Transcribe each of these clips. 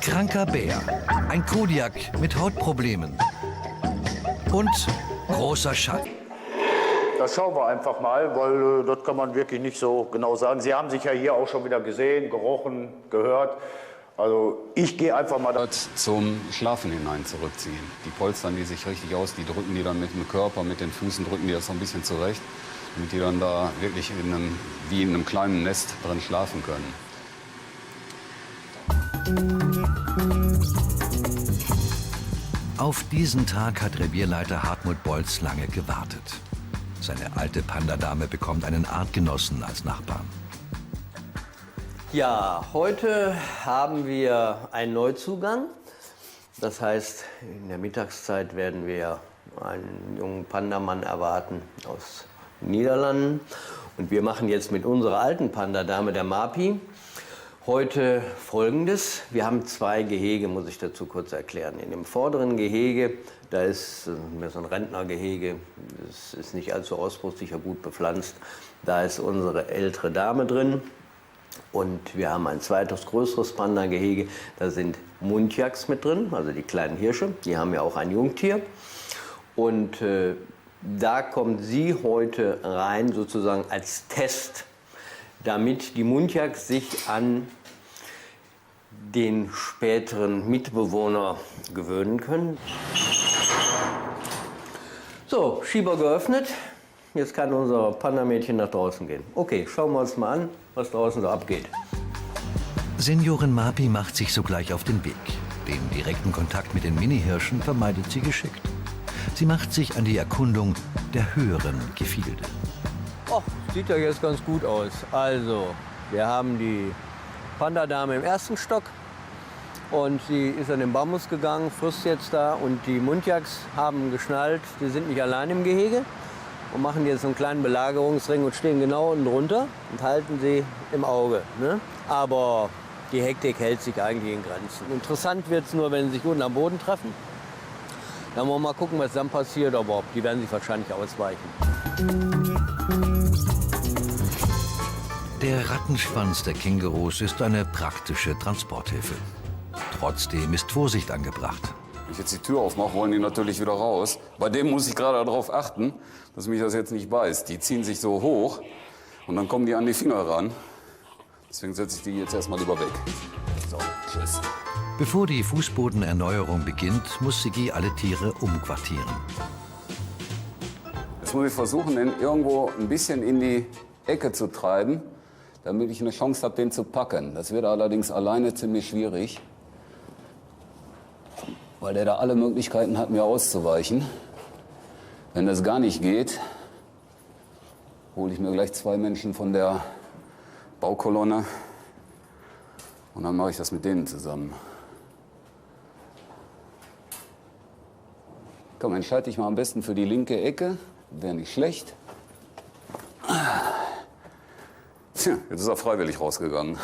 Kranker Bär, ein Kodiak mit Hautproblemen und großer Schatten. Das schauen wir einfach mal, weil das kann man wirklich nicht so genau sagen. Sie haben sich ja hier auch schon wieder gesehen, gerochen, gehört. Also ich gehe einfach mal zum Schlafen hinein zurückziehen. Die polstern die sich richtig aus, die drücken die dann mit dem Körper, mit den Füßen drücken die das so ein bisschen zurecht, damit die dann da wirklich wie in einem kleinen Nest drin schlafen können. Auf diesen Tag hat Revierleiter Hartmut Bolz lange gewartet. Seine alte Pandadame bekommt einen Artgenossen als Nachbarn. Ja, heute haben wir einen Neuzugang. Das heißt, in der Mittagszeit werden wir einen jungen Pandamann erwarten aus den Niederlanden. Und wir machen jetzt mit unserer alten Pandadame, der Mapi, heute Folgendes. Wir haben 2 Gehege, muss ich dazu kurz erklären. In dem vorderen Gehege, da ist mehr so ein Rentnergehege, das ist nicht allzu ausbrüchig, gut bepflanzt. Da ist unsere ältere Dame drin. Und wir haben ein zweites, größeres Panda-Gehege. Da sind Muntjaks mit drin, also die kleinen Hirsche. Die haben ja auch ein Jungtier. Und da kommt sie heute rein, sozusagen als Test, damit die Muntjaks sich an den späteren Mitbewohner gewöhnen können. So, Schieber geöffnet. Jetzt kann unser Panda-Mädchen nach draußen gehen. Okay, schauen wir uns mal an, was draußen so abgeht. Seniorin Mapi macht sich sogleich auf den Weg. Den direkten Kontakt mit den Mini-Hirschen vermeidet sie geschickt. Sie macht sich an die Erkundung der höheren Gefilde. Oh, sieht ja jetzt ganz gut aus. Also, wir haben die Pandadame im 1. Stock. Und sie ist an den Bambus gegangen, frisst jetzt da. Und die Muntjaks haben geschnallt, die sind nicht allein im Gehege. Und machen jetzt einen kleinen Belagerungsring und stehen genau unten drunter und halten sie im Auge. Ne? Aber die Hektik hält sich eigentlich in Grenzen. Interessant wird es nur, wenn sie sich unten am Boden treffen. Dann wollen wir mal gucken, was dann passiert, aber die werden sich wahrscheinlich ausweichen. Der Rattenschwanz der Kängurus ist eine praktische Transporthilfe. Trotzdem ist Vorsicht angebracht. Wenn ich jetzt die Tür aufmache, wollen die natürlich wieder raus. Bei dem muss ich gerade darauf achten, dass mich das jetzt nicht beißt. Die ziehen sich so hoch und dann kommen die an die Finger ran. Deswegen setze ich die jetzt erstmal lieber weg. So, tschüss. Bevor die Fußbodenerneuerung beginnt, muss Sigi alle Tiere umquartieren. Jetzt muss ich versuchen, den irgendwo ein bisschen in die Ecke zu treiben, damit ich eine Chance habe, den zu packen. Das wird allerdings alleine ziemlich schwierig, weil der da alle Möglichkeiten hat, mir auszuweichen. Wenn das gar nicht geht, hole ich mir gleich 2 Menschen von der Baukolonne und dann mache ich das mit denen zusammen. Komm, entscheide dich mal am besten für die linke Ecke. Wäre nicht schlecht. Tja, jetzt ist er freiwillig rausgegangen.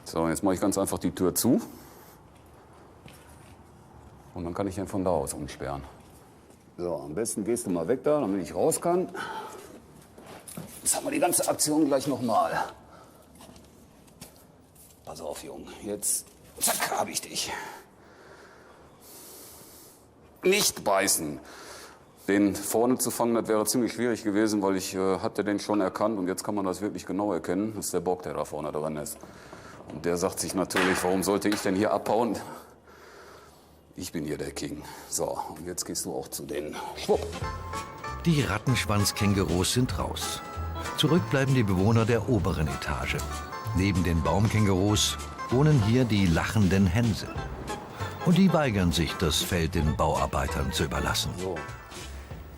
So, jetzt mache ich ganz einfach die Tür zu. Und dann kann ich ihn von da aus umsperren. So, am besten gehst du mal weg da, damit ich raus kann. Jetzt haben wir die ganze Aktion gleich nochmal. Pass auf, Junge. Jetzt, zack, habe ich dich. Nicht beißen. Den vorne zu fangen, das wäre ziemlich schwierig gewesen, weil ich hatte den schon erkannt. Und jetzt kann man das wirklich genau erkennen. Das ist der Bock, der da vorne dran ist. Und der sagt sich natürlich, warum sollte ich denn hier abhauen? Ich bin hier der King. So, und jetzt gehst du auch zu denen. Schwupp. Die Rattenschwanzkängurus sind raus. Zurück bleiben die Bewohner der oberen Etage. Neben den Baumkängurus wohnen hier die lachenden Hänse. Und die weigern sich, das Feld den Bauarbeitern zu überlassen. So,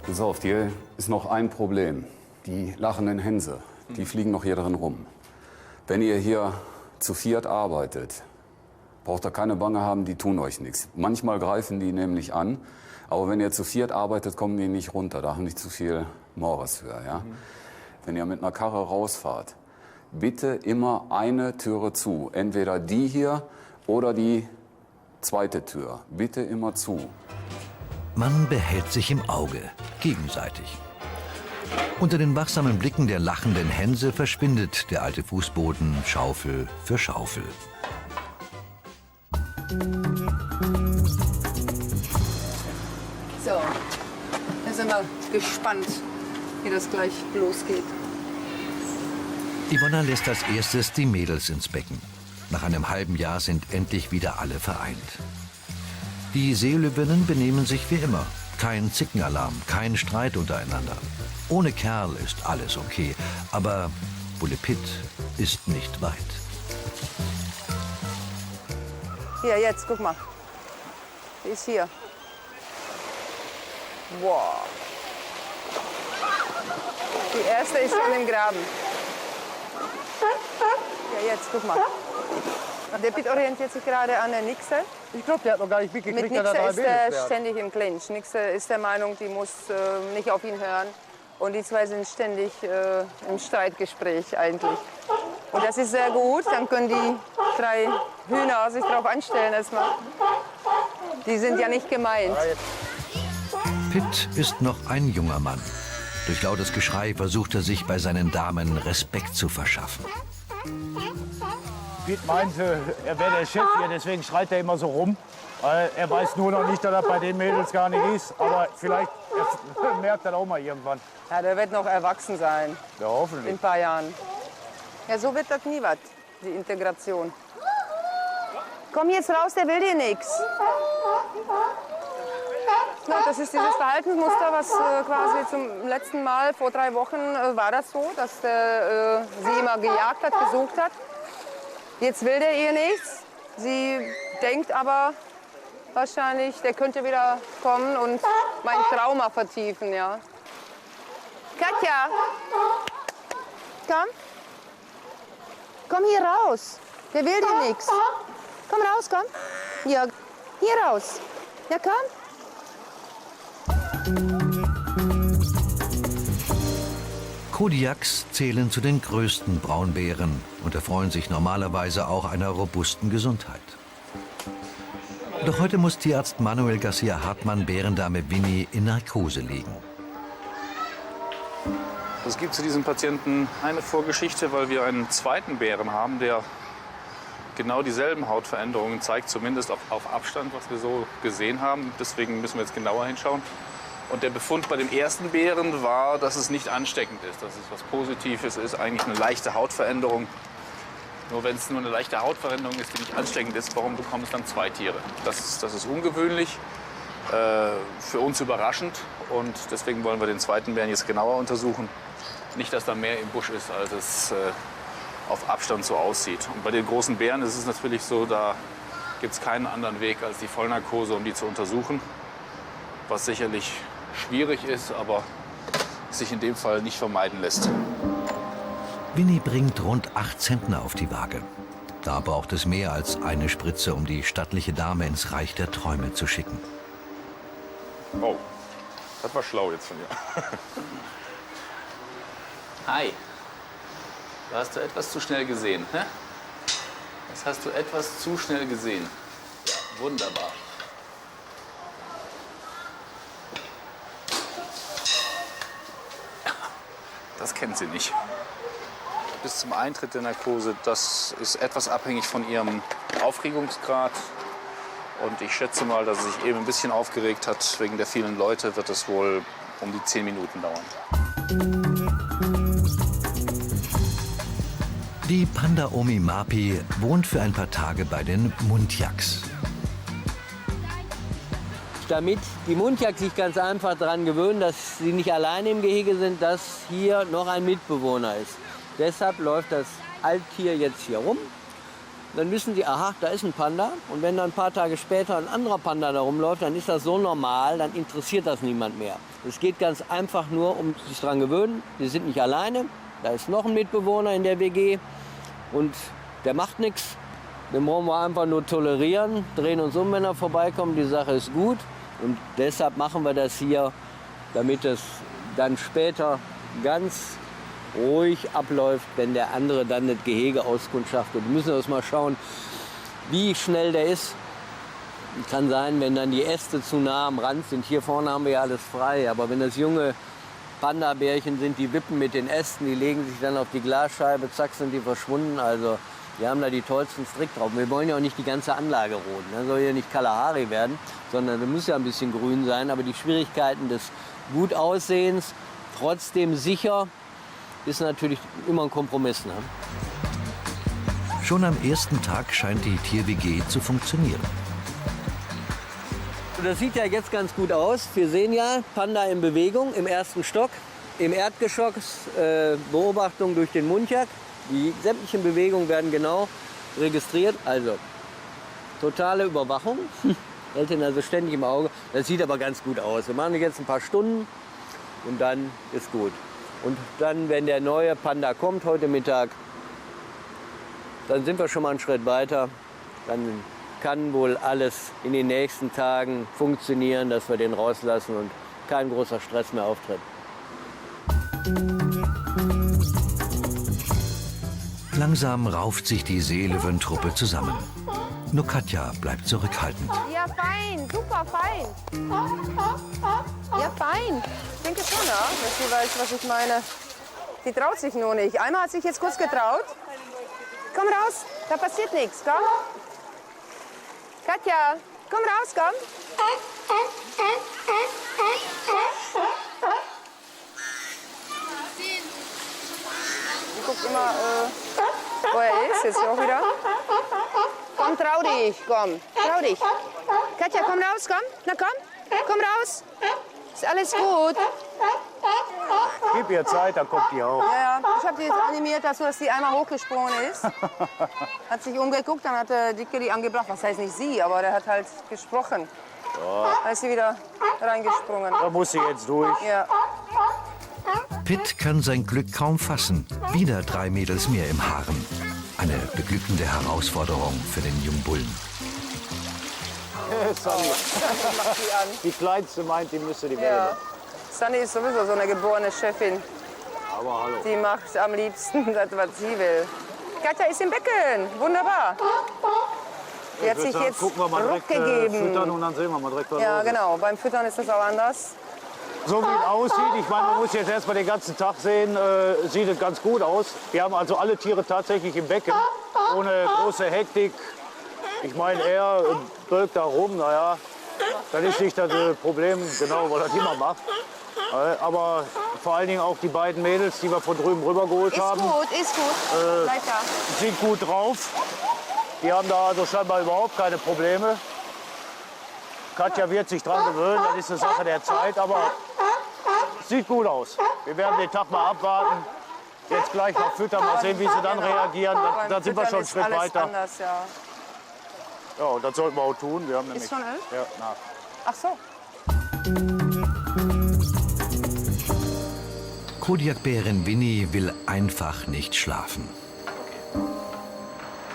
pass auf, hier ist noch ein Problem. Die lachenden Hänse, die fliegen noch hier drin rum. Wenn ihr hier zu viert arbeitet, braucht ihr keine Bange haben, die tun euch nichts. Manchmal greifen die nämlich an, aber wenn ihr zu viert arbeitet, kommen die nicht runter. Da haben die zu viel Mores für. Ja? Wenn ihr mit einer Karre rausfahrt, bitte immer eine Türe zu. Entweder die hier oder die zweite Tür. Bitte immer zu. Man behält sich im Auge, gegenseitig. Unter den wachsamen Blicken der lachenden Hänse verschwindet der alte Fußboden Schaufel für Schaufel. So, da sind wir gespannt, wie das gleich losgeht. Ivona lässt als erstes die Mädels ins Becken. Nach einem halben Jahr sind endlich wieder alle vereint. Die Seelöwinnen benehmen sich wie immer. Kein Zickenalarm, kein Streit untereinander. Ohne Kerl ist alles okay, aber Bullepitt ist nicht weit. Hier, jetzt, guck mal. Die ist hier. Wow. Die erste ist schon im Graben. Ja, jetzt, guck mal. Der Pitt orientiert sich gerade an der Nixe. Ich glaube, der hat noch gar nicht Mit mitgekriegt, Nixe dass er ist er ständig im Clinch. Nixe ist der Meinung, die muss nicht auf ihn hören. Und die zwei sind ständig im Streitgespräch eigentlich. Und das ist sehr gut, dann können die 3 Hühner sich darauf einstellen erstmal. Die sind ja nicht gemeint. Pitt ist noch ein junger Mann. Durch lautes Geschrei versucht er sich bei seinen Damen Respekt zu verschaffen. Pitt meinte, er wäre der Chef hier, deswegen schreit er immer so rum. Er weiß nur noch nicht, dass das bei den Mädels gar nicht ist. Aber vielleicht merkt er auch mal irgendwann. Ja, der wird noch erwachsen sein Ja, in hoffentlich. ein paar Jahren. Ja, so wird das nie was, die Integration. Komm jetzt raus, der will dir nichts. Ja, das ist dieses Verhaltensmuster, was quasi zum letzten Mal vor 3 Wochen war das so, dass der sie immer gejagt hat, gesucht hat. Jetzt will der ihr nichts. Sie denkt aber wahrscheinlich, der könnte wieder kommen und mein Trauma vertiefen, ja. Katja, komm. Komm hier raus. Der will dir nichts. Komm raus, komm. Ja, hier raus. Ja, komm. Kodiaks zählen zu den größten Braunbären und erfreuen sich normalerweise auch einer robusten Gesundheit. Doch heute muss Tierarzt Manuel Garcia Hartmann Bärendame Winnie in Narkose liegen. Es gibt zu diesem Patienten eine Vorgeschichte, weil wir einen zweiten Bären haben, der genau dieselben Hautveränderungen zeigt, zumindest auf Abstand, was wir so gesehen haben. Deswegen müssen wir jetzt genauer hinschauen. Und der Befund bei dem ersten Bären war, dass es nicht ansteckend ist, dass es was Positives ist, eigentlich eine leichte Hautveränderung. Nur wenn es nur eine leichte Hautveränderung ist, die nicht ansteckend ist, warum bekommen es dann 2 Tiere? Das ist ungewöhnlich, für uns überraschend und deswegen wollen wir den zweiten Bären jetzt genauer untersuchen. Nicht, dass da mehr im Busch ist, als es auf Abstand so aussieht. Und bei den großen Bären ist es natürlich so, da gibt es keinen anderen Weg als die Vollnarkose, um die zu untersuchen. Was sicherlich schwierig ist, aber sich in dem Fall nicht vermeiden lässt. Winnie bringt rund 8 Zentner auf die Waage. Da braucht es mehr als eine Spritze, um die stattliche Dame ins Reich der Träume zu schicken. Oh, das war schlau jetzt von dir. Hi. Da hast du etwas zu schnell gesehen, hä? Das hast du etwas zu schnell gesehen. Ja, wunderbar. Das kennt sie nicht. Bis zum Eintritt der Narkose, das ist etwas abhängig von ihrem Aufregungsgrad. Und ich schätze mal, dass sie sich eben ein bisschen aufgeregt hat. Wegen der vielen Leute wird es wohl um die 10 Minuten dauern. Die Panda-Omi Mapi wohnt für ein paar Tage bei den Muntjaks. Damit die Muntjaks sich ganz einfach daran gewöhnen, dass sie nicht alleine im Gehege sind, dass hier noch ein Mitbewohner ist. Deshalb läuft das Alttier jetzt hier rum. Dann wissen sie, aha, da ist ein Panda. Und wenn dann ein paar Tage später ein anderer Panda da rumläuft, dann ist das so normal, dann interessiert das niemand mehr. Es geht ganz einfach nur um sich daran gewöhnen, sie sind nicht alleine. Da ist noch ein Mitbewohner in der WG und der macht nichts. Den brauchen wir einfach nur tolerieren, drehen uns um, wenn er vorbeikommt. Die Sache ist gut. Und deshalb machen wir das hier, damit es dann später ganz ruhig abläuft, wenn der andere dann das Gehege auskundschaftet. Wir müssen uns mal schauen, wie schnell der ist. Kann sein, wenn dann die Äste zu nah am Rand sind. Hier vorne haben wir ja alles frei. Aber wenn das junge Panda-Bärchen sind, die wippen mit den Ästen, die legen sich dann auf die Glasscheibe, zack, sind die verschwunden. Also Die haben da die tollsten Strick drauf. Wir wollen ja auch nicht die ganze Anlage roden. Das soll ja nicht Kalahari werden, sondern da muss ja ein bisschen grün sein. Aber die Schwierigkeiten des gut Aussehens, trotzdem sicher, ist natürlich immer ein Kompromiss. Ne? Schon am ersten Tag scheint die Tier-WG zu funktionieren. Das sieht ja jetzt ganz gut aus. Wir sehen ja Panda in Bewegung im ersten Stock. Im Erdgeschoss Beobachtung durch den Mundjak. Die sämtlichen Bewegungen werden genau registriert. Also totale Überwachung. Hält ihn also ständig im Auge. Das sieht aber ganz gut aus. Wir machen jetzt ein paar Stunden und dann ist gut. Und dann, wenn der neue Panda kommt heute Mittag, dann sind wir schon mal einen Schritt weiter. Dann kann wohl alles in den nächsten Tagen funktionieren, dass wir den rauslassen und kein großer Stress mehr auftritt. Langsam rauft sich die Seelöwentruppe zusammen. Nur Katja bleibt zurückhaltend. Ja, fein, super fein. Ja, fein. Ich denke schon, ja, dass sie weiß, was ich meine. Sie traut sich nur nicht. Einmal hat sich jetzt kurz getraut. Komm raus, da passiert nichts, komm. Katja, komm raus, komm. Sie guckt immer, wo er ist, jetzt auch wieder. Komm, trau dich, komm, trau dich. Katja, komm raus, komm, na komm raus. Ist alles gut. Gib ihr Zeit, dann kommt die auch. Ja, ich habe die jetzt animiert, dass die einmal hochgesprungen ist. Hat sich umgeguckt, dann hat der Dicke die angebracht. Was heißt nicht sie, aber der hat halt gesprochen. Da ist sie wieder reingesprungen. Da muss sie jetzt durch. Ja. Pitt kann sein Glück kaum fassen. Wieder 3 Mädels mehr im Harem. Eine beglückende Herausforderung für den Jungbullen. Sunny. Macht die an. Die Kleinste meint, die müsste die Ja. Welle. Sunny ist sowieso so eine geborene Chefin. Aber hallo. Die macht am liebsten das, was sie will. Katja ist im Becken. Wunderbar. Die hat sich jetzt gucken wir mal Ruck direkt gegeben. füttern und dann sehen wir mal direkt, was Ja, los ist. genau. Beim Füttern ist das auch anders. So wie es aussieht, ich meine, man muss jetzt erst mal den ganzen Tag sehen, sieht es ganz gut aus. Wir haben also alle Tiere tatsächlich im Becken, ohne große Hektik. Ich meine, er bölkt da rum, naja, das ist nicht das Problem, genau, weil er das immer macht. Aber vor allen Dingen auch die beiden Mädels, die wir von drüben rübergeholt Ist haben, gut, ist gut. Bleib da. sind gut drauf. Die haben da also scheinbar überhaupt keine Probleme. Katja wird sich dran gewöhnen, das ist eine Sache der Zeit, aber sieht gut aus. Wir werden den Tag mal abwarten. Jetzt gleich noch füttern, mal sehen, wie sie dann reagieren. Beim Dann sind wir schon einen Füttern Schritt ist alles weiter. anders, ja. Ja, und das sollten wir auch tun. Wir haben nämlich, Ist schon 11? ja, na, Ach so. Kodiakbärin Winnie will einfach nicht schlafen.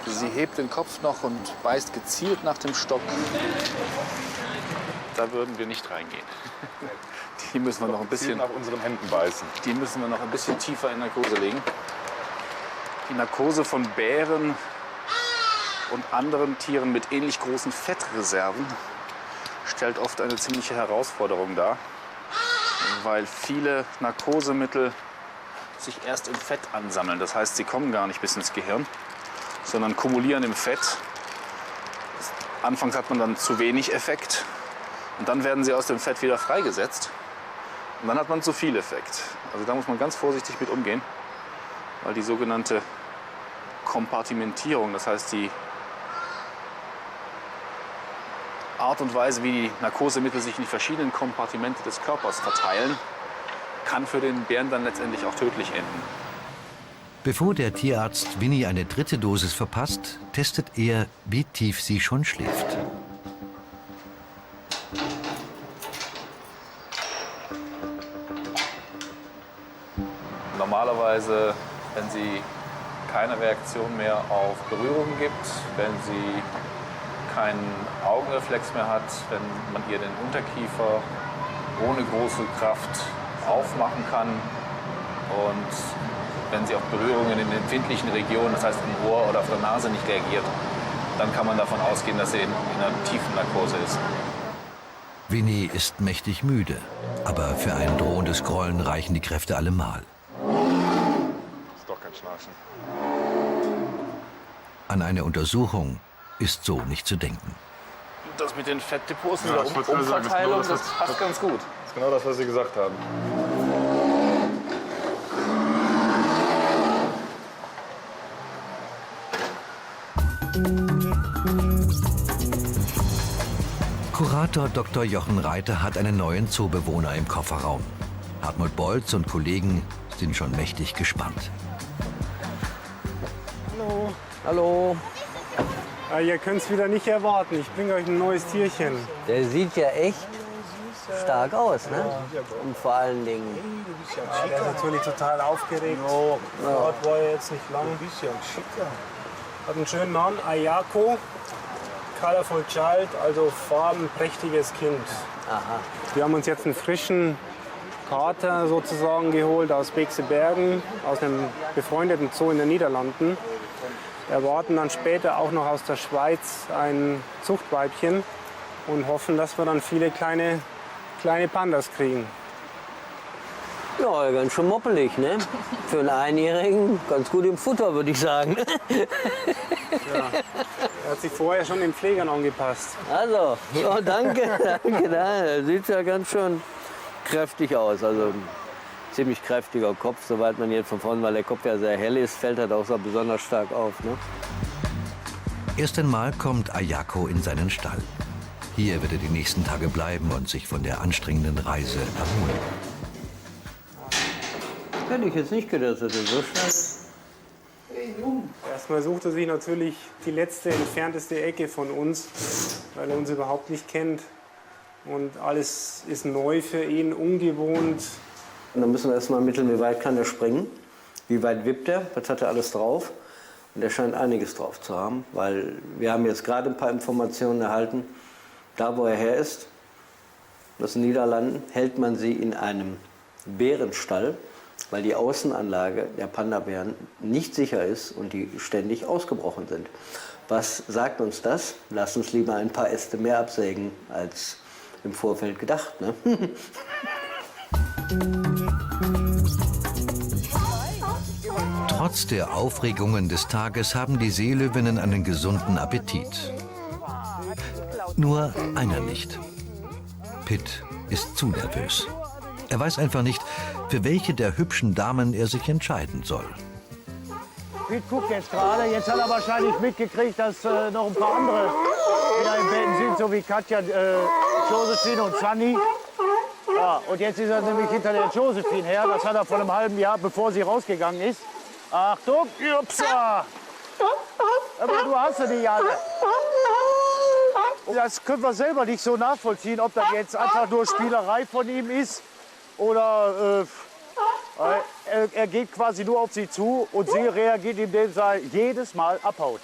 Sie hebt den Kopf noch und beißt gezielt nach dem Stock. Da würden wir nicht reingehen. Die müssen wir noch ein bisschen nach unseren Händen beißen. Die müssen wir noch ein bisschen tiefer in Narkose legen. Die Narkose von Bären und anderen Tieren mit ähnlich großen Fettreserven stellt oft eine ziemliche Herausforderung dar, weil viele Narkosemittel sich erst im Fett ansammeln. Das heißt, sie kommen gar nicht bis ins Gehirn, sondern kumulieren im Fett. Anfangs hat man dann zu wenig Effekt und dann werden sie aus dem Fett wieder freigesetzt. Und dann hat man zu viel Effekt. Also da muss man ganz vorsichtig mit umgehen, weil die sogenannte Kompartimentierung, das heißt die Art und Weise, wie die Narkosemittel sich in die verschiedenen Kompartimente des Körpers verteilen, kann für den Bären dann letztendlich auch tödlich enden. Bevor der Tierarzt Winnie eine 3. Dosis verpasst, testet er, wie tief sie schon schläft. Normalerweise, wenn sie keine Reaktion mehr auf Berührung gibt, wenn sie keinen Augenreflex mehr hat, wenn man ihr den Unterkiefer ohne große Kraft aufmachen kann und wenn sie auf Berührungen in den empfindlichen Regionen, das heißt im Ohr oder auf der Nase, nicht reagiert, dann kann man davon ausgehen, dass sie in einer tiefen Narkose ist. Winnie ist mächtig müde, aber für ein drohendes Grollen reichen die Kräfte allemal. Ist doch kein Schnarchen. An eine Untersuchung ist so nicht zu denken. Das mit den Fettdepots und Ja, der ich wollte gerade sagen, das ist genau Umverteilung, das, das passt ganz gut. Das ist genau das, was Sie gesagt haben. Kurator Dr. Jochen Reiter hat einen neuen Zoobewohner im Kofferraum. Hartmut Bolz und Kollegen sind schon mächtig gespannt. Hallo. Ja, ihr könnt es wieder nicht erwarten. Ich bringe euch ein neues Tierchen. Der sieht ja echt stark aus, ne? Und vor allen Dingen, Der ist natürlich total aufgeregt. Dort war er jetzt nicht lang. Hat einen schönen Namen, Ayako. Colorful Child, also farbenprächtiges Kind. aha. Wir haben uns jetzt einen frischen Kater sozusagen geholt aus Beeksebergen, aus einem befreundeten Zoo in den Niederlanden. Erwarten dann später auch noch aus der Schweiz ein Zuchtweibchen und hoffen, dass wir dann viele kleine Pandas kriegen. Ja, ganz schön moppelig, ne? Für einen Einjährigen ganz gut im Futter, würde ich sagen. Er hat sich vorher schon den Pflegern angepasst. Also, oh, danke, danke. Er sieht ja ganz schön kräftig aus. Also ein ziemlich kräftiger Kopf, soweit man jetzt von vorne, weil der Kopf ja sehr hell ist, fällt halt auch so besonders stark auf. Ne? Erst einmal kommt Ayako in seinen Stall. Hier wird er die nächsten Tage bleiben und sich von der anstrengenden Reise erholen. Hätte ich jetzt nicht gedacht, dass er so schnell. Erstmal sucht er sich natürlich die letzte, entfernteste Ecke von uns, weil er uns überhaupt nicht kennt. Und alles ist neu für ihn, ungewohnt. Und dann müssen wir erstmal ermitteln, wie weit kann er springen, wie weit wippt er, was hat er alles drauf. Und er scheint einiges drauf zu haben, weil wir haben jetzt gerade ein paar Informationen erhalten. Da, wo er her ist, aus den Niederlanden, hält man sie in einem Bärenstall, weil die Außenanlage der Panda-Bären nicht sicher ist und die ständig ausgebrochen sind. Was sagt uns das? Lass uns lieber ein paar Äste mehr absägen, als im Vorfeld gedacht. Ne? Trotz der Aufregungen des Tages haben die Seelöwinnen einen gesunden Appetit. Nur einer nicht. Pitt ist zu nervös. Er weiß einfach nicht, für welche der hübschen Damen er sich entscheiden soll. Pitt guckt jetzt gerade. Jetzt hat er wahrscheinlich mitgekriegt, dass noch ein paar andere wieder im Betten sind, so wie Katja, Josephine und Sunny. Ja, und jetzt ist er nämlich hinter der Josephine her. Das hat er vor einem halben Jahr, bevor sie rausgegangen ist. Achtung, Upsa! Aber du hast sie nicht alle. Das können wir selber nicht so nachvollziehen, ob das jetzt einfach nur Spielerei von ihm ist oder er geht quasi nur auf sie zu und sie reagiert, indem sie jedes Mal abhaut.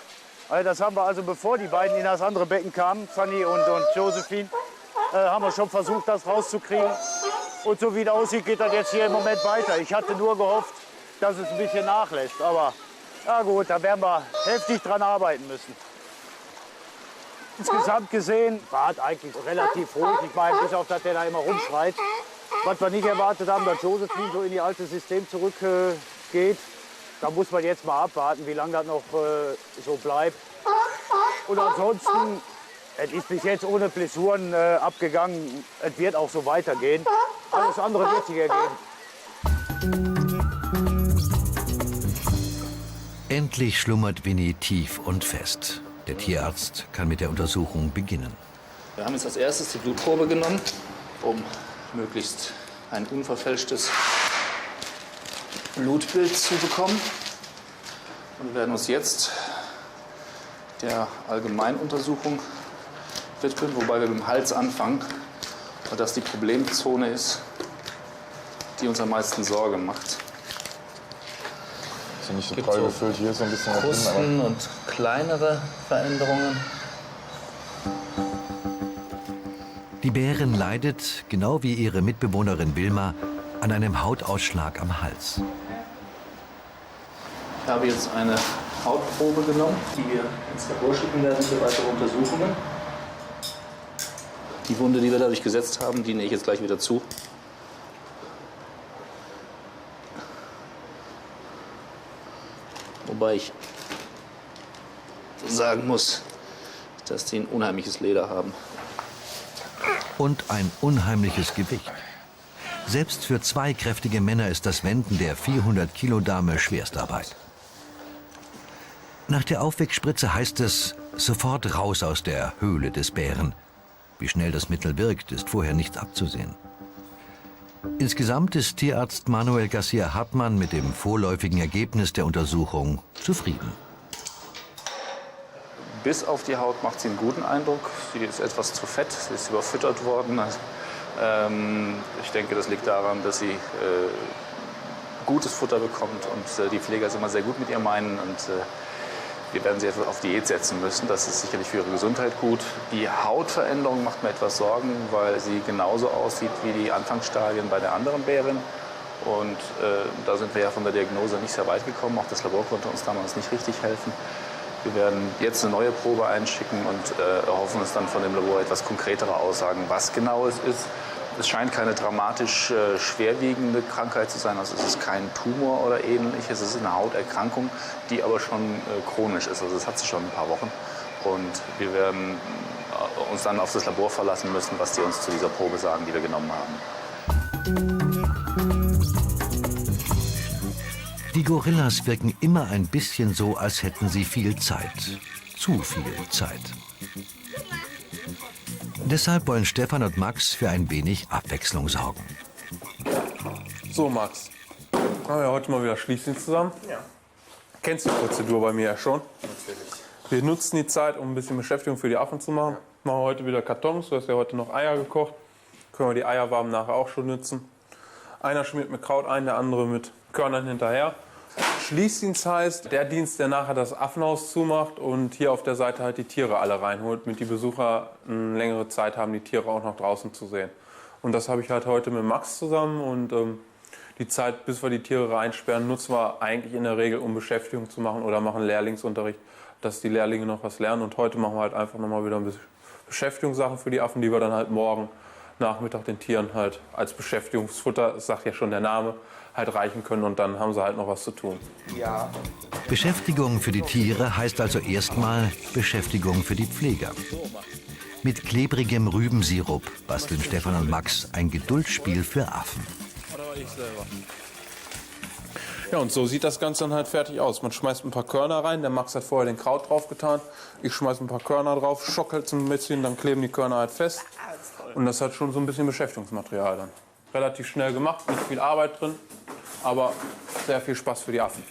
Das haben wir also, bevor die beiden in das andere Becken kamen, Sunny und Josephine, haben wir schon versucht, das rauszukriegen. Und so wie es aussieht, geht das jetzt hier im Moment weiter. Ich hatte nur gehofft, dass es ein bisschen nachlässt. Aber na gut, da werden wir heftig dran arbeiten müssen. Insgesamt gesehen war es eigentlich relativ ruhig. Ich meine, bis auf das, der da immer rumschreit. Was wir nicht erwartet haben, dass Josephine so in ihr altes System zurückgeht. Da muss man jetzt mal abwarten, wie lange das noch so bleibt. Und ansonsten, es ist bis jetzt ohne Blessuren abgegangen. Es wird auch so weitergehen. Alles andere wird sich ergeben. Endlich schlummert Winnie tief und fest. Der Tierarzt kann mit der Untersuchung beginnen. Wir haben jetzt als erstes die Blutprobe genommen, um möglichst ein unverfälschtes Blutbild zu bekommen. Und wir werden uns jetzt der Allgemeinuntersuchung widmen, wobei wir mit dem Hals anfangen, weil das die Problemzone ist, die uns am meisten Sorge macht. Ist ja nicht so Gibt prall so gefüllt, hier ist so ein bisschen was drin, Krusten und kleinere Veränderungen. Die Bärin leidet, genau wie ihre Mitbewohnerin Wilma, an einem Hautausschlag am Hals. Ich habe jetzt eine Hautprobe genommen, die wir ins Labor schicken werden für weitere Untersuchungen. Die Wunde, die wir dadurch gesetzt haben, die nähe ich jetzt gleich wieder zu. Wobei ich sagen muss, dass die ein unheimliches Leder haben. Und ein unheimliches Gewicht. Selbst für 2 kräftige Männer ist das Wenden der 400-Kilo-Dame Schwerstarbeit. Nach der Aufwegspritze heißt es, sofort raus aus der Höhle des Bären. Wie schnell das Mittel wirkt, ist vorher nicht abzusehen. Insgesamt ist Tierarzt Manuel Garcia Hartmann mit dem vorläufigen Ergebnis der Untersuchung zufrieden. Bis auf die Haut macht sie einen guten Eindruck. Sie ist etwas zu fett, sie ist überfüttert worden. Ich denke, das liegt daran, dass sie gutes Futter bekommt und die Pfleger es immer sehr gut mit ihr meinen. Und wir werden sie etwas auf Diät setzen müssen. Das ist sicherlich für ihre Gesundheit gut. Die Hautveränderung macht mir etwas Sorgen, weil sie genauso aussieht wie die Anfangsstadien bei der anderen Bärin. Und da sind wir ja von der Diagnose nicht sehr weit gekommen. Auch das Labor konnte uns damals nicht richtig helfen. Wir werden jetzt eine neue Probe einschicken und erhoffen uns dann von dem Labor etwas konkretere Aussagen, was genau es ist. Es scheint keine dramatisch schwerwiegende Krankheit zu sein. Also es ist kein Tumor oder ähnliches. Es ist eine Hauterkrankung, die aber schon chronisch ist. Also das hat sie schon ein paar Wochen. Und wir werden uns dann auf das Labor verlassen müssen, was die uns zu dieser Probe sagen, die wir genommen haben. Die Gorillas wirken immer ein bisschen so, als hätten sie viel Zeit. Zu viel Zeit. Deshalb wollen Stefan und Max für ein wenig Abwechslung sorgen. So, Max. Haben wir heute mal wieder Schließdienst zusammen? Ja. Kennst die Prozedur bei mir ja schon? Natürlich. Wir nutzen die Zeit, um ein bisschen Beschäftigung für die Affen zu machen. Ja. Machen wir heute wieder Kartons. Du hast ja heute noch Eier gekocht. Können wir die Eierwaben nachher auch schon nutzen. Einer schmiert mit Kraut ein, der andere mit Körnern hinterher. Schließdienst heißt der Dienst, der nachher das Affenhaus zumacht und hier auf der Seite halt die Tiere alle reinholt, damit die Besucher eine längere Zeit haben, die Tiere auch noch draußen zu sehen. Und das habe ich halt heute mit Max zusammen und die Zeit, bis wir die Tiere reinsperren, nutzen wir eigentlich in der Regel, um Beschäftigung zu machen oder machen Lehrlingsunterricht, dass die Lehrlinge noch was lernen. Und heute machen wir halt einfach nochmal wieder ein bisschen Beschäftigungssachen für die Affen, die wir dann halt morgen Nachmittag den Tieren halt als Beschäftigungsfutter, das sagt ja schon der Name, halt reichen können und dann haben sie halt noch was zu tun. Ja. Beschäftigung für die Tiere heißt also erstmal Beschäftigung für die Pfleger. Mit klebrigem Rübensirup basteln Stefan und Max ein Geduldsspiel für Affen. Ja, und so sieht das Ganze dann halt fertig aus. Man schmeißt ein paar Körner rein, der Max hat vorher den Kraut drauf getan. Ich schmeiße ein paar Körner drauf, schockelt ein bisschen, dann kleben die Körner halt fest. Und das hat schon so ein bisschen Beschäftigungsmaterial dann. Relativ schnell gemacht, nicht viel Arbeit drin, aber sehr viel Spaß für die Affen.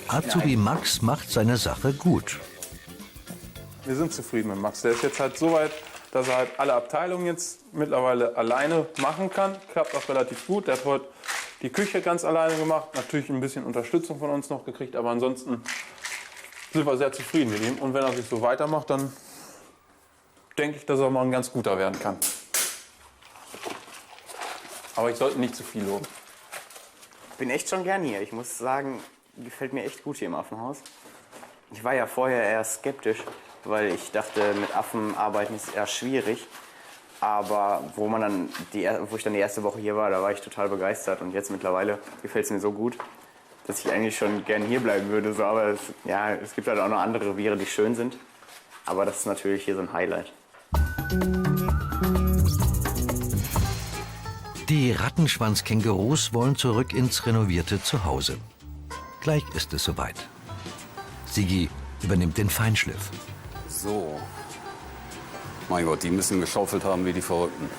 Azubi Max macht seine Sache gut. Wir sind zufrieden mit Max. Der ist jetzt halt so weit, dass er halt alle Abteilungen jetzt mittlerweile alleine machen kann. Klappt auch relativ gut. Der hat heute die Küche ganz alleine gemacht. Natürlich ein bisschen Unterstützung von uns noch gekriegt, aber ansonsten sind wir sehr zufrieden mit ihm. Und wenn er sich so weitermacht, dann denke ich, dass er mal ein ganz guter werden kann. Aber ich sollte nicht zu viel loben. Ich bin echt schon gern hier. Ich muss sagen, gefällt mir echt gut hier im Affenhaus. Ich war ja vorher eher skeptisch, weil ich dachte, mit Affen arbeiten ist eher schwierig. Aber wo ich dann die erste Woche hier war, da war ich total begeistert. Und jetzt mittlerweile gefällt es mir so gut, dass ich eigentlich schon gern hier bleiben würde. So, aber es gibt halt auch noch andere Reviere, die schön sind. Aber das ist natürlich hier so ein Highlight. Die Rattenschwanzkängurus wollen zurück ins renovierte Zuhause. Gleich ist es soweit. Sigi übernimmt den Feinschliff. So. Mein Gott, die müssen geschaufelt haben wie die Verrückten.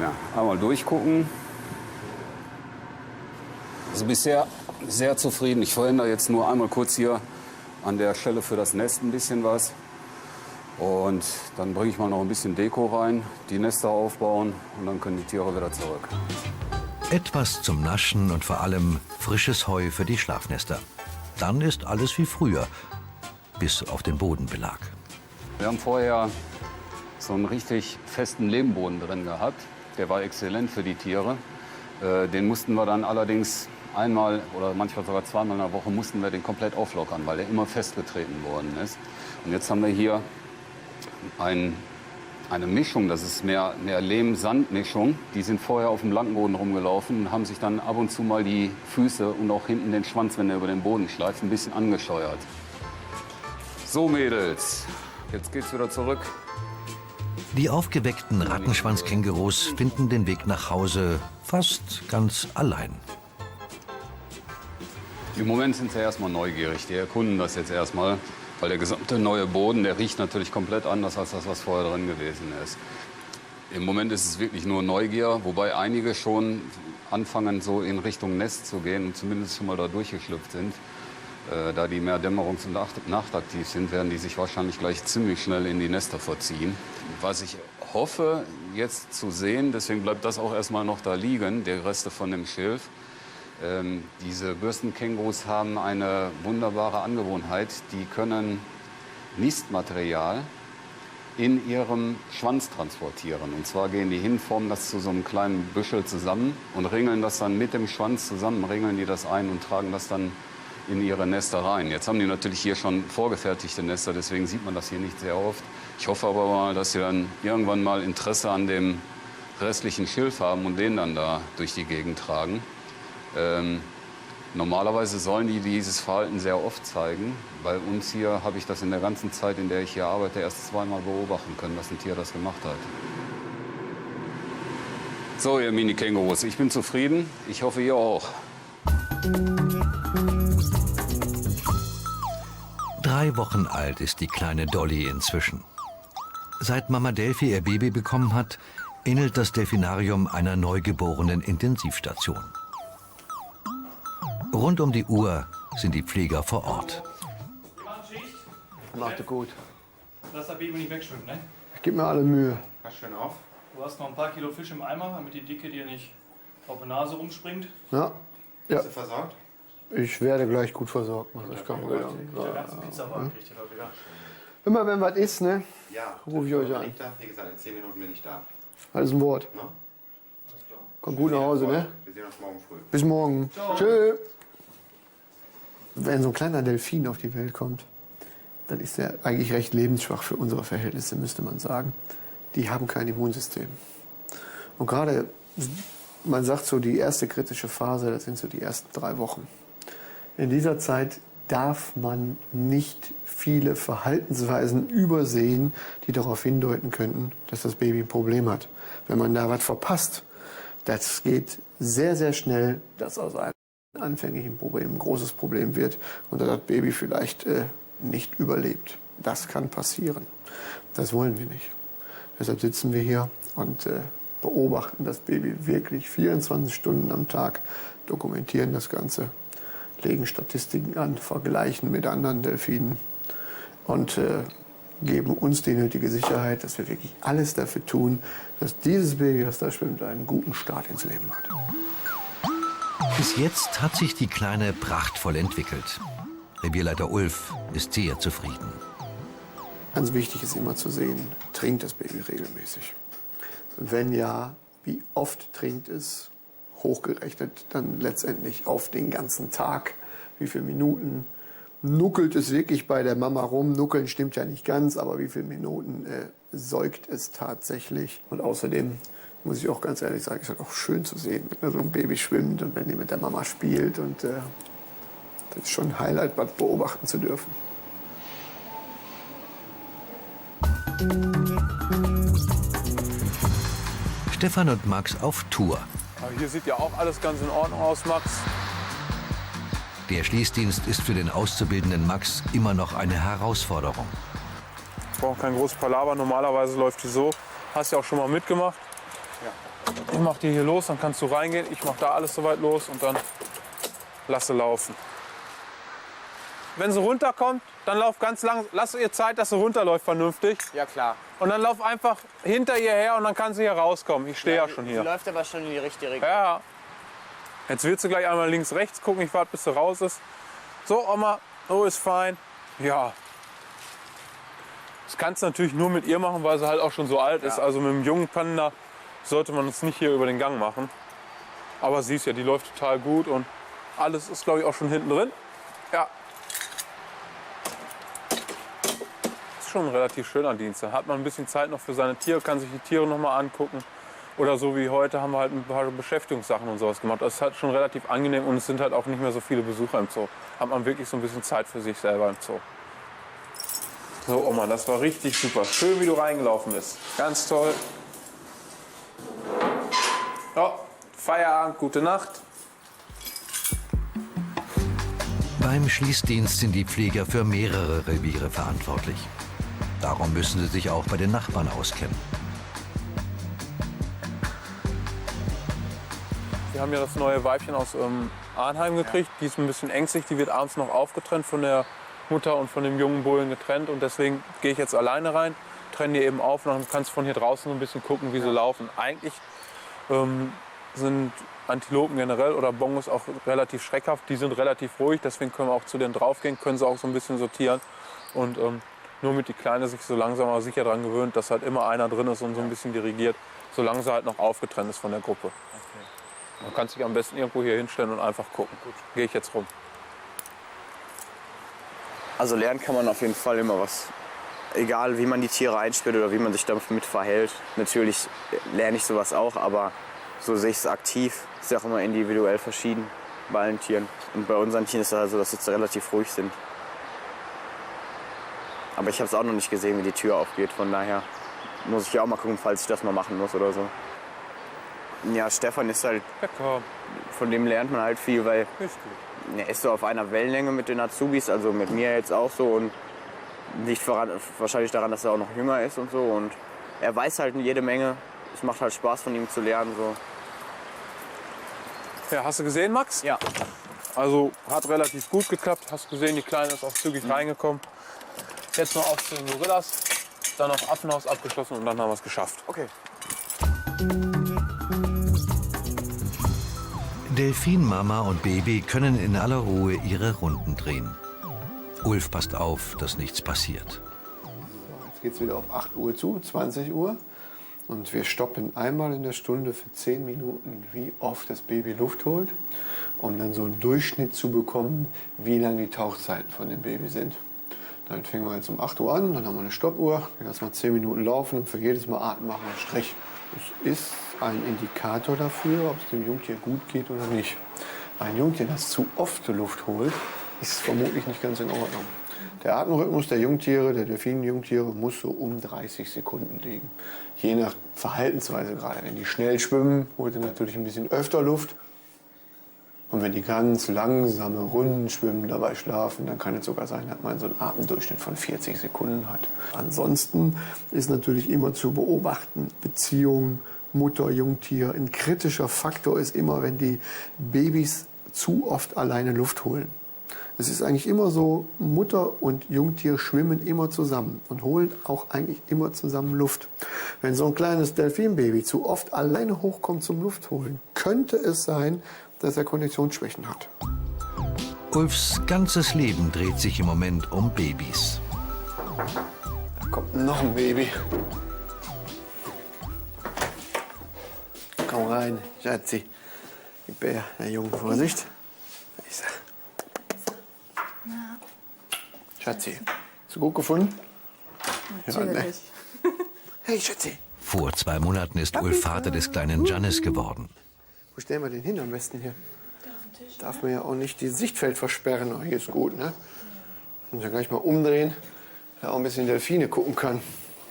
Ja, einmal durchgucken. Also bisher sehr zufrieden. Ich verändere jetzt nur einmal kurz hier an der Stelle für das Nest ein bisschen was. Und dann bringe ich mal noch ein bisschen Deko rein, die Nester aufbauen und dann können die Tiere wieder zurück. Etwas zum Naschen und vor allem frisches Heu für die Schlafnester. Dann ist alles wie früher, bis auf den Bodenbelag. Wir haben vorher so einen richtig festen Lehmboden drin gehabt. Der war exzellent für die Tiere. Den mussten wir dann allerdings einmal oder manchmal sogar zweimal in der Woche mussten wir den komplett auflockern, weil der immer festgetreten worden ist. Und jetzt haben wir hier eine Mischung, das ist mehr Lehm-Sand-Mischung. Die sind vorher auf dem Lattenboden rumgelaufen und haben sich dann ab und zu mal die Füße und auch hinten den Schwanz, wenn er über den Boden schleift, ein bisschen angescheuert. So, Mädels, jetzt geht's wieder zurück. Die aufgeweckten Rattenschwanzkängurus finden den Weg nach Hause fast ganz allein. Im Moment sind sie erstmal neugierig. Die erkunden das jetzt erstmal, weil der gesamte neue Boden, der riecht natürlich komplett anders als das, was vorher drin gewesen ist. Im Moment ist es wirklich nur Neugier, wobei einige schon anfangen, so in Richtung Nest zu gehen und zumindest schon mal da durchgeschlüpft sind. Da die mehr dämmerungs- und nachtaktiv sind, werden die sich wahrscheinlich gleich ziemlich schnell in die Nester verziehen. Was ich hoffe, jetzt zu sehen, deswegen bleibt das auch erstmal noch da liegen, die Reste von dem Schilf. Diese Bürstenkängurus haben eine wunderbare Angewohnheit. Die können Nistmaterial in ihrem Schwanz transportieren. Und zwar gehen die hin, formen das zu so einem kleinen Büschel zusammen und ringeln das dann mit dem Schwanz zusammen, ringeln die das ein und tragen das dann in ihre Nester rein. Jetzt haben die natürlich hier schon vorgefertigte Nester, deswegen sieht man das hier nicht sehr oft. Ich hoffe aber mal, dass sie dann irgendwann mal Interesse an dem restlichen Schilf haben und den dann da durch die Gegend tragen. Normalerweise sollen die dieses Verhalten sehr oft zeigen. Bei uns hier habe ich das in der ganzen Zeit, in der ich hier arbeite, erst zweimal beobachten können, dass ein Tier das gemacht hat. So, ihr Mini-Kängurus, ich bin zufrieden. Ich hoffe, ihr auch. 3 Wochen alt ist die kleine Dolly inzwischen. Seit Mama Delphi ihr Baby bekommen hat, ähnelt das Delfinarium einer neugeborenen Intensivstation. Rund um die Uhr sind die Pfleger vor Ort. Macht er gut. Lass das Baby nicht wegschwimmen, ne? Ich gebe mir alle Mühe. Pass schön auf. Du hast noch ein paar Kilo Fisch im Eimer, damit die Dicke dir nicht auf die Nase rumspringt. Ja. Bist du versorgt? Ich werde gleich gut versorgt. Mach ich keine Gedanken. Der ganze Pizzawagen kriegt ihr da wieder. Immer wenn was ist, ne? Ja, rufe ich euch an. Wie gesagt, in 10 Minuten bin ich da. Alles ein Wort. No? Kommt gut nach Hause, ne? Wir sehen uns morgen früh. Bis morgen. Tschö. Wenn so ein kleiner Delfin auf die Welt kommt, dann ist er eigentlich recht lebensschwach für unsere Verhältnisse, müsste man sagen. Die haben kein Immunsystem. Und gerade, man sagt so, die erste kritische Phase, das sind so die ersten 3 Wochen. In dieser Zeit darf man nicht viele Verhaltensweisen übersehen, die darauf hindeuten könnten, dass das Baby ein Problem hat. Wenn man da was verpasst, das geht sehr, sehr schnell, dass aus einem anfänglichen Problem ein großes Problem wird und das Baby vielleicht nicht überlebt. Das kann passieren. Das wollen wir nicht. Deshalb sitzen wir hier und beobachten das Baby wirklich 24 Stunden am Tag, dokumentieren das Ganze, legen Statistiken an, vergleichen mit anderen Delfinen und geben uns die nötige Sicherheit, dass wir wirklich alles dafür tun, dass dieses Baby, das da schwimmt, einen guten Start ins Leben hat. Bis jetzt hat sich die Kleine prachtvoll entwickelt. Revierleiter Ulf ist sehr zufrieden. Ganz wichtig ist immer zu sehen, trinkt das Baby regelmäßig? Wenn ja, wie oft trinkt es? Hochgerechnet dann letztendlich auf den ganzen Tag. Wie viele Minuten nuckelt es wirklich bei der Mama rum? Nuckeln stimmt ja nicht ganz, aber wie viele Minuten säugt es tatsächlich? Und außerdem muss ich auch ganz ehrlich sagen, ist halt auch schön zu sehen, wenn so ein Baby schwimmt und wenn die mit der Mama spielt. Und das ist schon ein Highlight, was beobachten zu dürfen. Stefan und Max auf Tour. Aber hier sieht ja auch alles ganz in Ordnung aus, Max. Der Schließdienst ist für den auszubildenden Max immer noch eine Herausforderung. Ich brauche kein großes Palaver. Normalerweise läuft die so. Hast ja auch schon mal mitgemacht. Ja. Ich mach die hier los, dann kannst du reingehen. Ich mach da alles soweit los und dann lasse laufen. Wenn sie runterkommt, dann lauf ganz lang. Lass ihr Zeit, dass sie runterläuft vernünftig. Ja, klar. Und dann lauf einfach hinter ihr her und dann kann sie hier rauskommen. Ich stehe ja schon hier. Sie läuft aber schon in die richtige Richtung. Ja. Jetzt wird sie gleich einmal links, rechts gucken. Ich warte, bis sie raus ist. So, Oma, so ist fein. Ja. Das kannst du natürlich nur mit ihr machen, weil sie halt auch schon so alt ist. Also mit einem jungen Panda sollte man es nicht hier über den Gang machen. Aber siehst ja, die läuft total gut und alles ist, glaube ich, auch schon hinten drin. Ja. Ist schon ein relativ schöner Dienst. Da hat man ein bisschen Zeit noch für seine Tiere, kann sich die Tiere noch mal angucken. Oder so wie heute haben wir halt ein paar Beschäftigungssachen und sowas gemacht. Das ist halt schon relativ angenehm und es sind halt auch nicht mehr so viele Besucher im Zoo. Hat man wirklich so ein bisschen Zeit für sich selber im Zoo. So, Oma, das war richtig super. Schön, wie du reingelaufen bist. Ganz toll. Ja, Feierabend, gute Nacht. Beim Schließdienst sind die Pfleger für mehrere Reviere verantwortlich. Darum müssen sie sich auch bei den Nachbarn auskennen. Wir haben ja das neue Weibchen aus Arnheim gekriegt. Die ist ein bisschen ängstlich. Die wird abends noch aufgetrennt von der Mutter und von dem jungen Bullen getrennt. Und deswegen gehe ich jetzt alleine rein, trenne die eben auf und dann kannst du von hier draußen so ein bisschen gucken, wie sie laufen. Eigentlich sind Antilopen generell oder Bongos auch relativ schreckhaft. Die sind relativ ruhig, deswegen können wir auch zu denen draufgehen, können sie auch so ein bisschen sortieren. Und nur mit die Kleine sich so langsam aber sicher daran gewöhnt, dass halt immer einer drin ist und so ein bisschen dirigiert, solange sie halt noch aufgetrennt ist von der Gruppe. Man kann sich am besten irgendwo hier hinstellen und einfach gucken. Gut, gehe ich jetzt rum. Also lernen kann man auf jeden Fall immer was. Egal wie man die Tiere einspielt oder wie man sich damit verhält. Natürlich lerne ich sowas auch, aber so sehe ich es aktiv. Ist ja auch immer individuell verschieden bei allen Tieren. Und bei unseren Tieren ist es also, dass sie jetzt relativ ruhig sind. Aber ich habe es auch noch nicht gesehen, wie die Tür aufgeht. Von daher muss ich ja auch mal gucken, falls ich das mal machen muss oder so. Ja, Stefan ist halt, von dem lernt man halt viel, weil er ist so auf einer Wellenlänge mit den Azubis, also mit mir jetzt auch so und liegt wahrscheinlich daran, dass er auch noch jünger ist und so und er weiß halt jede Menge. Es macht halt Spaß von ihm zu lernen. So. Ja, hast du gesehen, Max? Ja. Also hat relativ gut geklappt. Hast gesehen, die Kleine ist auch zügig reingekommen. Jetzt noch auf zu den Gorillas, dann auf Affenhaus abgeschlossen und dann haben wir es geschafft. Okay. Delfinmama und Baby können in aller Ruhe ihre Runden drehen. Ulf passt auf, dass nichts passiert. Jetzt geht es wieder auf 8 Uhr zu, 20 Uhr. Und wir stoppen einmal in der Stunde für 10 Minuten, wie oft das Baby Luft holt, um dann so einen Durchschnitt zu bekommen, wie lang die Tauchzeiten von dem Baby sind. Damit fängen wir jetzt um 8 Uhr an, dann haben wir eine Stoppuhr, wir lassen mal 10 Minuten laufen und für jedes Mal atmen machen wir einen Strich. Das ist ein Indikator dafür, ob es dem Jungtier gut geht oder nicht. Ein Jungtier, das zu oft Luft holt, ist vermutlich nicht ganz in Ordnung. Der Atemrhythmus der Jungtiere, der Delfinjungtiere, muss so um 30 Sekunden liegen. Je nach Verhaltensweise gerade. Wenn die schnell schwimmen, holt er natürlich ein bisschen öfter Luft. Und wenn die ganz langsame Runden schwimmen, dabei schlafen, dann kann es sogar sein, dass man so einen Atemdurchschnitt von 40 Sekunden hat. Ansonsten ist natürlich immer zu beobachten, Beziehung, Mutter, Jungtier. Ein kritischer Faktor ist immer, wenn die Babys zu oft alleine Luft holen. Es ist eigentlich immer so, Mutter und Jungtier schwimmen immer zusammen und holen auch eigentlich immer zusammen Luft. Wenn so ein kleines Delfinbaby zu oft alleine hochkommt zum Luftholen, könnte es sein, dass er Konditionsschwächen hat. Ulfs ganzes Leben dreht sich im Moment um Babys. Da kommt noch ein Baby. Komm rein, Schatzi. Die Bär, der Junge, Vorsicht. Da ist er. Schatzi, hast du gut gefunden? Natürlich. Hey, Schatzi. Vor 2 Monaten ist Ulf Vater des kleinen Giannis geworden. Wo stellen wir den hin am besten hier? Darf man ja auch nicht das Sichtfeld versperren. Oh, hier ist gut, ne? Muss ja gleich mal umdrehen, dass er auch ein bisschen Delfine gucken kann.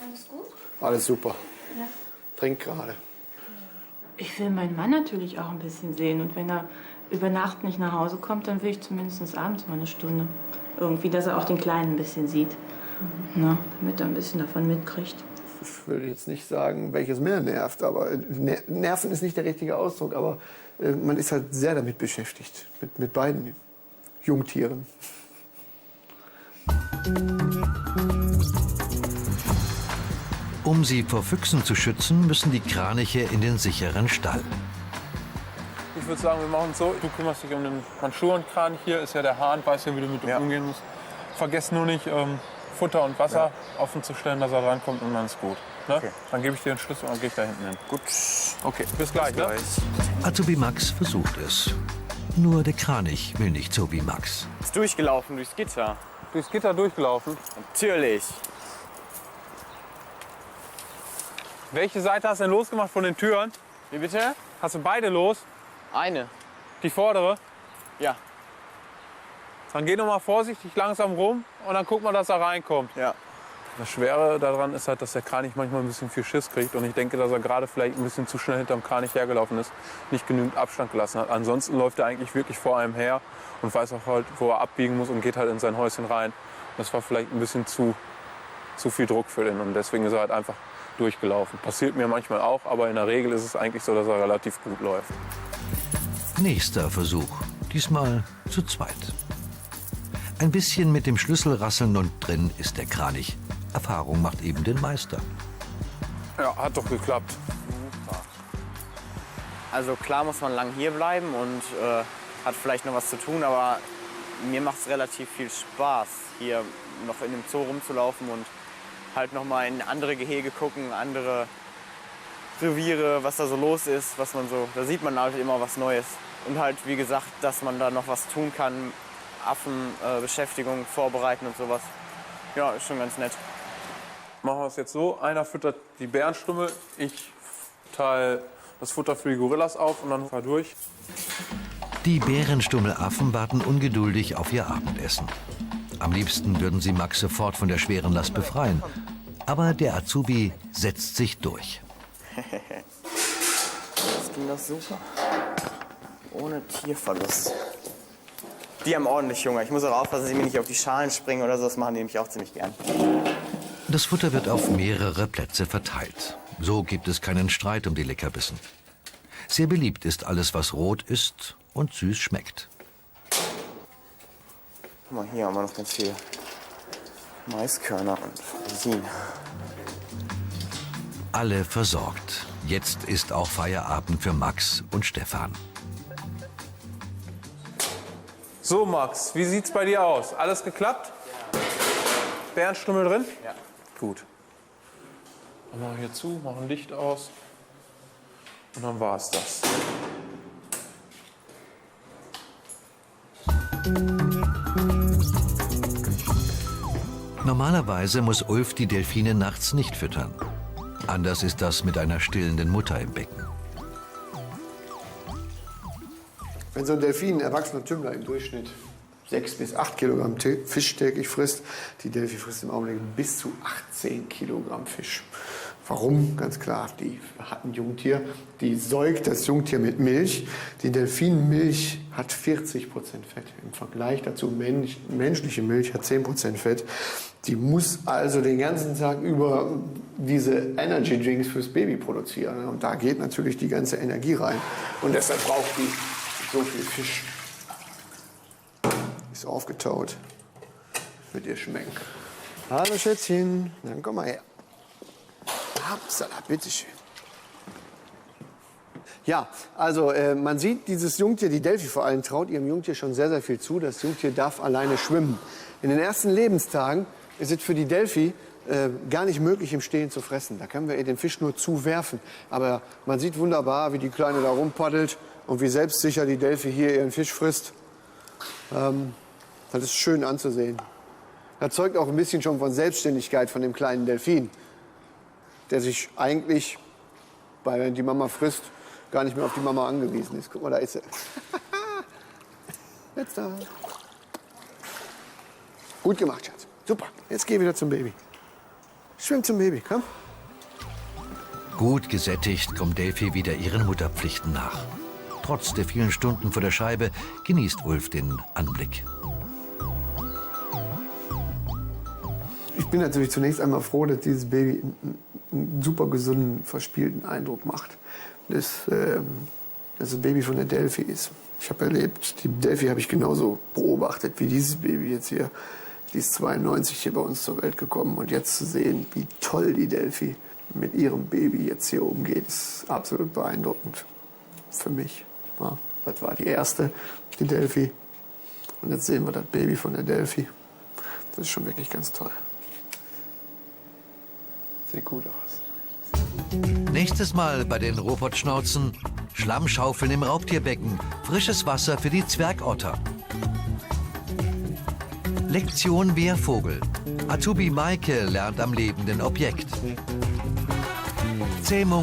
Alles gut? Alles super. Ja. Trink gerade. Ich will meinen Mann natürlich auch ein bisschen sehen. Und wenn er über Nacht nicht nach Hause kommt, dann will ich zumindest abends mal eine Stunde. Irgendwie, dass er auch den Kleinen ein bisschen sieht. Na, damit er ein bisschen davon mitkriegt. Ich will jetzt nicht sagen, welches mehr nervt, aber nerven ist nicht der richtige Ausdruck, aber man ist halt sehr damit beschäftigt, mit beiden Jungtieren. Um sie vor Füchsen zu schützen, müssen die Kraniche in den sicheren Stall. Ich würde sagen, wir machen es so. Du kümmerst dich um den Mandschurenkranich. Hier ist ja der Hahn, weißt ja, wie du mit ihm umgehen musst. Vergesst nur nicht, Futter und Wasser offen zu stellen, dass er reinkommt und dann ist gut. Ne? Okay. Dann gebe ich dir den Schlüssel und dann gehe ich da hinten hin. Gut. Okay, bis gleich. Ne? Azubi Max versucht es. Nur der Kranich will nicht so wie Max. Ist durchgelaufen durchs Gitter. Durchs Gitter durchgelaufen? Natürlich. Welche Seite hast du denn losgemacht von den Türen? Wie bitte? Hast du beide los? Eine. Die vordere? Ja. Dann geh noch mal vorsichtig langsam rum und dann guck mal, dass er reinkommt. Ja. Das Schwere daran ist halt, dass der Kranich manchmal ein bisschen viel Schiss kriegt. Und ich denke, dass er gerade vielleicht ein bisschen zu schnell hinterm Kranich hergelaufen ist, nicht genügend Abstand gelassen hat. Ansonsten läuft er eigentlich wirklich vor einem her und weiß auch halt, wo er abbiegen muss und geht halt in sein Häuschen rein. Das war vielleicht ein bisschen zu viel Druck für den und deswegen ist er halt einfach durchgelaufen. Passiert mir manchmal auch, aber in der Regel ist es eigentlich so, dass er relativ gut läuft. Nächster Versuch, diesmal zu zweit. Ein bisschen mit dem Schlüssel rasseln und drin ist der Kranich. Erfahrung macht eben den Meister. Ja, hat doch geklappt. Also klar muss man lang hier bleiben und hat vielleicht noch was zu tun, aber mir macht es relativ viel Spaß, hier noch in dem Zoo rumzulaufen und halt noch mal in andere Gehege gucken, andere Reviere, was da so los ist, was man so, da sieht man halt immer was Neues. Und halt, wie gesagt, dass man da noch was tun kann, Affenbeschäftigung vorbereiten und sowas. Ja, ist schon ganz nett. Machen wir es jetzt so, einer füttert die Bärenstummel, ich teile das Futter für die Gorillas auf und dann fahr durch. Die Bärenstummelaffen warten ungeduldig auf ihr Abendessen. Am liebsten würden sie Max sofort von der schweren Last befreien. Aber der Azubi setzt sich durch. Das ging doch super. Ohne Tierverlust. Die haben ordentlich Hunger. Ich muss auch aufpassen, dass sie mir nicht auf die Schalen springen oder so. Das machen die nämlich auch ziemlich gern. Das Futter wird auf mehrere Plätze verteilt. So gibt es keinen Streit um die Leckerbissen. Sehr beliebt ist alles, was rot ist und süß schmeckt. Guck mal, hier haben wir noch ganz viel Maiskörner und Rosinen. Alle versorgt. Jetzt ist auch Feierabend für Max und Stefan. So Max, wie sieht's bei dir aus? Alles geklappt? Ja. Bärenstummel drin? Ja. Gut. Dann machen wir hier zu, machen Licht aus. Und dann war's das. Normalerweise muss Ulf die Delfine nachts nicht füttern. Anders ist das mit einer stillenden Mutter im Becken. Wenn so ein Delfin, ein erwachsener Tümmler im Durchschnitt 6 bis 8 Kilogramm Fisch täglich frisst, die Delphi frisst im Augenblick bis zu 18 Kilogramm Fisch. Warum? Ganz klar, die hat ein Jungtier, die säugt das Jungtier mit Milch. Die Delfinmilch hat 40% Fett. Im Vergleich dazu menschliche Milch hat 10% Fett. Die muss also den ganzen Tag über diese Energy Drinks fürs Baby produzieren. Und da geht natürlich die ganze Energie rein. Und deshalb braucht die so viel Fisch. Ist aufgetaut. Wird ihr schmecken. Hallo Schätzchen, dann komm mal her. Upsala, bitteschön. Ja, also man sieht, dieses Jungtier, die Delphi vor allem, traut ihrem Jungtier schon sehr, sehr viel zu. Das Jungtier darf alleine schwimmen. In den ersten Lebenstagen ist es für die Delphi gar nicht möglich, im Stehen zu fressen. Da können wir ihr den Fisch nur zuwerfen. Aber man sieht wunderbar, wie die Kleine da rumpaddelt und wie selbstsicher die Delphi hier ihren Fisch frisst. Das ist schön anzusehen. Das zeugt auch ein bisschen schon von Selbstständigkeit von dem kleinen Delfin, der sich eigentlich, weil die Mama frisst, gar nicht mehr auf die Mama angewiesen ist. Guck mal, da ist sie. Jetzt da. Gut gemacht, Schatz. Super. Jetzt geh wieder zum Baby. Schwimm zum Baby, komm. Gut gesättigt kommt Delphi wieder ihren Mutterpflichten nach. Trotz der vielen Stunden vor der Scheibe genießt Ulf den Anblick. Ich bin natürlich zunächst einmal froh, dass dieses Baby einen super gesunden, verspielten Eindruck macht. Dass das Baby von der Delphi ist. Ich habe erlebt, die Delphi habe ich genauso beobachtet wie dieses Baby jetzt hier. Die ist 92 hier bei uns zur Welt gekommen. Und jetzt zu sehen, wie toll die Delphi mit ihrem Baby jetzt hier umgeht, ist absolut beeindruckend für mich. Ja, das war die erste, die Delphi. Und jetzt sehen wir das Baby von der Delphi. Das ist schon wirklich ganz toll. Sieht gut aus. Nächstes Mal bei den Robotschnauzen Schlammschaufeln im Raubtierbecken, frisches Wasser für die Zwergotter. Lektion Wehrvogel. Azubi Maike lernt am lebenden Objekt. Zähmung